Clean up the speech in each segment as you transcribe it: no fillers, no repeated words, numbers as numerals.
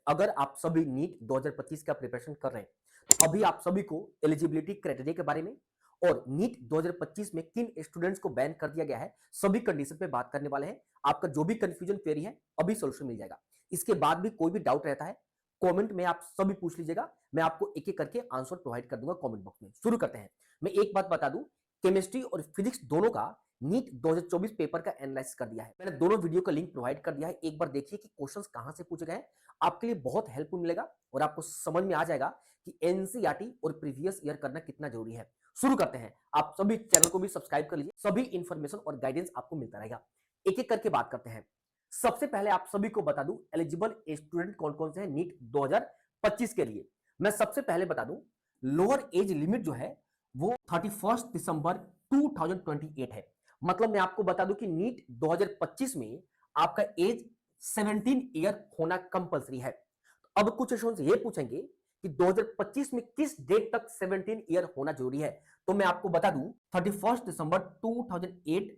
अगर आप सभी नीट 2025 का प्रिपरेशन कर रहे हैं तो अभी आप सभी को एलिजिबिलिटी क्राइटेरिया के बारे में और नीट 2025 में किन स्टूडेंट्स को बैन कर दिया गया है सभी कंडीशन पे बात करने वाले हैं। आपका जो भी कंफ्यूजन क्वेरी है अभी सोल्यूशन मिल जाएगा। इसके बाद भी कोई भी डाउट रहता है कमेंट में आप सभी पूछ लीजिएगा, मैं आपको एक एक करके आंसर प्रोवाइड कर दूंगा कमेंट बॉक्स में। शुरू करते हैं। मैं एक बात बता दूं, केमिस्ट्री और फिजिक्स दोनों का नीट 2024 पेपर का एनालिसिस कर दिया है। मैंने दोनों वीडियो का लिंक प्रोवाइड कर दिया है, एक बार देखिए कि क्वेश्चंस कहां से पूछे गए हैं। आपके लिए बहुत हेल्पफुल मिलेगा और आपको समझ में आ जाएगा कि एनसीईआरटी और प्रीवियस ईयर करना कितना जरूरी है। शुरू करते हैं। आप सभी चैनल को भी सब्सक्राइब कर लीजिए, सभी इंफॉर्मेशन और गाइडेंस आपको मिलता रहेगा। एक एक करके बात करते हैं। सबसे पहले आप सभी को बता दूं एलिजिबल स्टूडेंट कौन कौन से हैं नीट 2025 के लिए। मैं सबसे पहले बता दूं लोअर एज लिमिट जो है वो 31 दिसंबर 2028 है। मतलब मैं आपको बता दूं कि नीट 2025 में आपका एज 17 ईयर होना कंपलसरी है। तो अब कुछ क्वेश्चन ये पूछेंगे कि 2025 में किस डेट तक 17 ईयर होना जरूरी है। तो मैं आपको बता दूं 31 दिसंबर 2008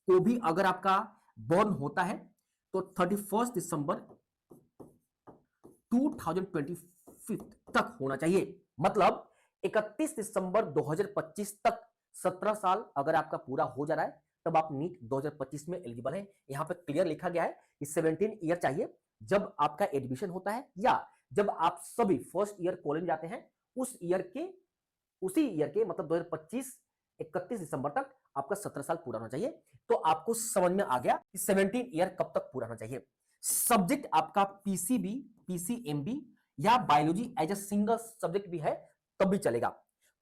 को भी अगर आपका बॉर्न होता है तो 31 दिसंबर 2025 तक होना चाहिए। मतलब 31 दिसंबर 2025 तक 17 साल अगर आपका पूरा हो जा रहा है तब आप नीट 2025 में एलिजिबल हैं। यहां पर क्लियर लिखा गया है कि 17 ईयर चाहिए जब आपका एडमिशन होता है या जब आप सभी फर्स्ट ईयर कॉलेज जाते हैं उसी ईयर के मतलब 2025 31 दिसंबर तक आपका 17 साल पूरा होना चाहिए। तो आपको समझ में आ गया कि 17 ईयर कब तक पूरा होना चाहिए। सब्जेक्ट आपका पीसीबी, पीसीएमबी या biology as a single subject भी है तब भी चलेगा।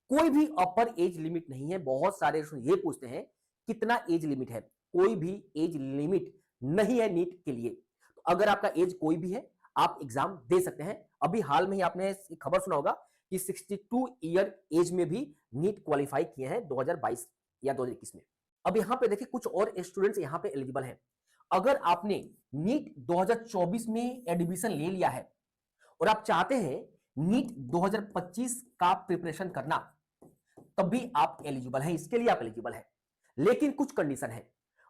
कोई भी अपर एज लिमिट नहीं है। बहुत सारे ये पूछते हैं कितना एज लिमिट है, कोई भी एज लिमिट नहीं है नीट के लिए। तो अगर आपका एज कोई भी है आप एग्जाम दे सकते हैं। अभी हाल में ही आपने खबर सुना होगा कि 62 ईयर एज में भी नीट क्वालिफाई किए हैं 2022 या 2021 में। अब यहां पे देखिए कुछ और स्टूडेंट्स यहां पे एलिजिबल हैं। अगर आपने नीट 2024 में एडमिशन ले लिया है और आप चाहते हैं नीट 2025 का प्रिपरेशन करना तब भी आप एलिजिबल हैं, इसके लिए आप एलिजिबल हैं। लेकिन कुछ कंडीशन है।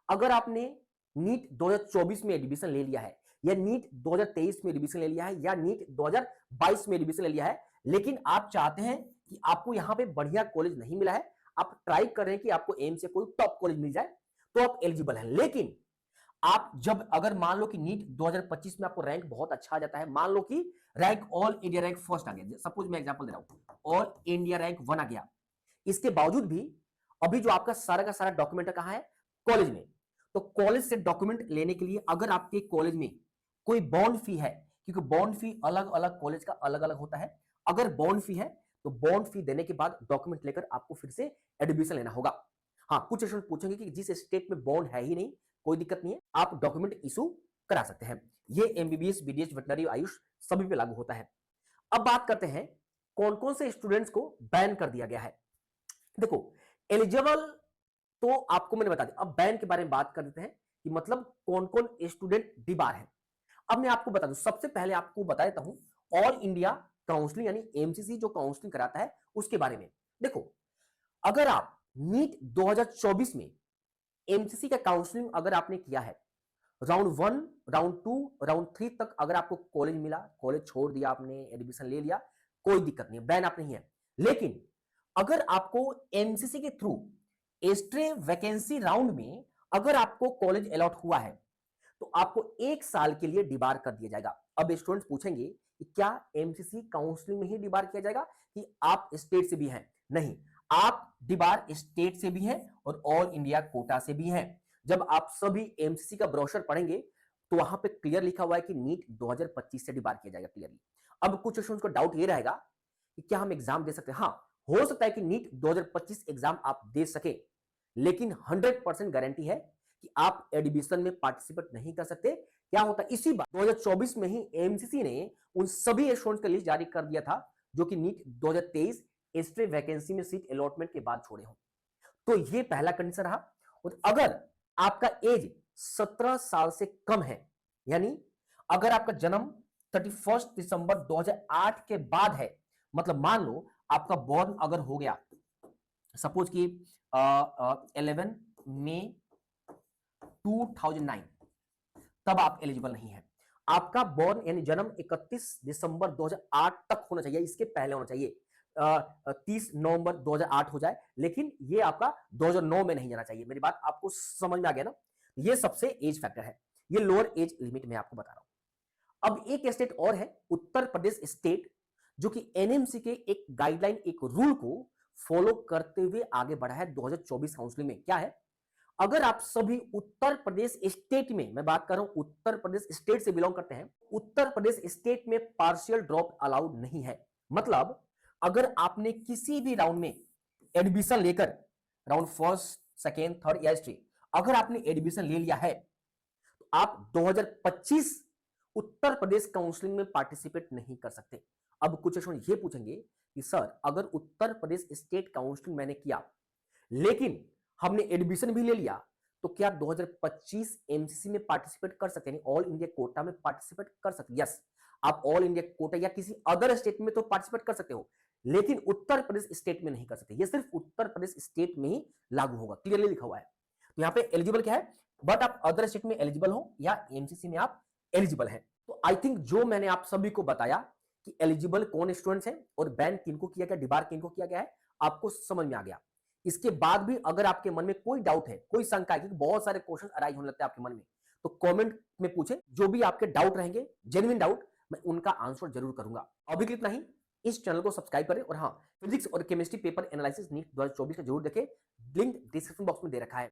अगर आपने नीट 2024 में एडमिशन ले लिया है या नीट 2023 में एडमिशन ले लिया है या नीट 2022 में एडमिशन ले लिया है लेकिन आप चाहते हैं कि आपको यहां पे बढ़िया कॉलेज नहीं मिला है, आप ट्राई कर रहे हैं कि आपको एम से कोई टॉप कॉलेज मिल जाए तो आप एलिजिबल हैं। लेकिन आप जब अगर मान लो कि नीट 2025 में आपको रैंक बहुत अच्छा आ जाता है, मान लो कि rank all India rank first आ गया, सपोज मैं एग्जांपल दे रहा हूं ऑल इंडिया रैंक 1 आ गया, इसके बावजूद भी अभी जो आपका सारा का सारा डॉक्यूमेंट है कहां है, कॉलेज में। तो कॉलेज से डॉक्यूमेंट लेने के लिए अगर आपके कॉलेज में कोई बॉन्ड फी है, क्योंकि बॉन्ड फी अलग अलग कॉलेज का अलग अलग होता है, अगर बॉन्ड फी है तो बॉन्ड फी देने के बाद डॉक्यूमेंट लेकर आपको फिर से एडमिशन लेना होगा। हाँ, कुछ क्वेश्चन पूछेंगे कि जिस स्टेट में बॉन्ड है ही नहीं, कोई दिक्कत नहीं है, आप डॉक्यूमेंट इशू करा सकते हैं। ये एमबीबीएस, बीडीएस, वेटनरी, आयुष सभी पे लागू होता है। अब बात करते हैं कौन कौन से स्टूडेंट्स को बैन कर दिया गया है। देखो एलिजिबल तो आपको मैंने बता दिया, अब बैन के बारे में बात कर देते हैं कि मतलब कौन कौन स्टूडेंट डिबार है। अब मैं आपको बता दूं, सबसे पहले आपको बता देता हूं ऑल इंडिया काउंसलिंग यानी एमसीसी जो काउंसलिंग कराता है उसके बारे में। देखो अगर आप नीट 2024 में एमसीसी का काउंसलिंग अगर आपने किया है, राउंड 1, राउंड 2, राउंड 3 तक अगर आपको कॉलेज मिला, कॉलेज छोड़ दिया आपने, एडमिशन ले लिया, कोई दिक्कत नहीं है, बैन आप नहीं है। लेकिन अगर आपको एमसीसी के थ्रू एक्स्ट्रा वैकेंसी राउंड में अगर आपको कॉलेज अलॉट हुआ है तो आपको 1 साल के लिए डिबार कर दिया जाएगा। अब स्टूडेंट्स पूछेंगे कि क्या एमसीसी काउंसलिंग में ही डिबार किया जाएगा कि आप स्टेट से भी हैं? नहीं, आप डिबार स्टेट से भी हैं और ऑल इंडिया कोटा से भी हैं। जब आप सभी एमसीसी का ब्रोशर पढ़ेंगे तो वहां पे क्लियर लिखा हुआ है कि नीट 2025 से डिबार किया जाएगा क्लियरली। अब कुछ स्टूडेंट्स को डाउट ये रहेगा कि क्या हम एग्जाम दे सकते हैं? हाँ, हो सकता है कि नीट 2025 एग्जाम आप दे सके, लेकिन 100% गारंटी है कि आप एडमिशन में पार्टिसिपेट नहीं कर सकते। क्या होता है, इसी बार 2024 में ही एमसीसी ने उन सभी स्टूडेंट्स का लिस्ट जारी कर दिया था जो कि नीट 2023 एक्स्ट्रा वैकेंसी में सीट अलॉटमेंट के बाद छोड़े हो। तो ये पहला कंडीशन रहा। और अगर आपका एज 17 साल से कम है, यानी अगर आपका जन्म 31 दिसंबर 2008 के बाद है, मतलब मान लो आपका बॉर्न अगर हो गया सपोज कि 11 मई 2009, तब आप एलिजिबल नहीं है। आपका बॉर्न यानी जन्म 31 दिसंबर 2008 तक होना चाहिए, इसके पहले होना चाहिए 30 नवंबर 2008 हो जाए, लेकिन ये आपका 2009 में नहीं जाना चाहिए। मेरी बात आपको समझ में आ गया ना? ये सबसे एज फैक्टर है, ये लोअर एज लिमिट में आपको बता रहा हूं। अब एक स्टेट और है उत्तर प्रदेश स्टेट, जो कि एनएमसी के एक गाइडलाइन, एक रूल को फॉलो करते हुए आगे बढ़ा है 2024 काउंसलिंग में। क्या है? अगर आप सभी उत्तर प्रदेश स्टेट में, मैं बात कर रहा हूं उत्तर प्रदेश स्टेट से बिलोंग करते हैं, उत्तर प्रदेश स्टेट में पार्शियल ड्रॉप अलाउड नहीं है। मतलब अगर आपने किसी भी राउंड में एडमिशन लेकर, राउंड फर्स्ट सेकेंड थर्ड या हिस्ट्री, अगर आपने एडमिशन ले लिया है तो आप 2025 उत्तर प्रदेश काउंसलिंग में पार्टिसिपेट नहीं कर सकते। अब कुछ स्टूडेंट ये पूछेंगे कि सर अगर उत्तर प्रदेश स्टेट काउंसलिंग मैंने किया लेकिन हमने एडमिशन भी ले लिया, तो क्या 2025 एमसीसी में पार्टिसिपेट कर सकते हैं, ऑल इंडिया कोटा में पार्टिसिपेट कर सकते हैं? यस, आप ऑल इंडिया कोटा या किसी अदर स्टेट में तो पार्टिसिपेट कर सकते हो, लेकिन उत्तर प्रदेश स्टेट में नहीं कर सकते। ये सिर्फ उत्तर प्रदेश स्टेट में ही लागू होगा, क्लियरली लिखा हुआ है। तो यहाँ पे एलिजिबल क्या है, बट आप अदर स्टेट में एलिजिबल हो या एमसीसी में आप एलिजिबल हैं। तो आई थिंक जो मैंने आप सभी को बताया कि एलिजिबल कौन स्टूडेंट्स हैं और बैन किनको किया गया, डिबार किनको किया गया है, आपको समझ में आ गया। इसके बाद भी अगर आपके मन में कोई डाउट है, कोई शंका है, क्योंकि बहुत सारे क्वेश्चन अराइज होने लगते हैं आपके मन में, तो कमेंट में पूछें। जो भी आपके डाउट रहेंगे, जेन्युइन डाउट, मैं उनका आंसर जरूर करूंगा। अभी के लिए इतना ही। इस चैनल को सब्सक्राइब करें और हाँ, फिजिक्स और केमिस्ट्री पेपर एनालिसिस नीट 2024 का जरूर देखें, लिंक डिस्क्रिप्शन बॉक्स में दे रखा है।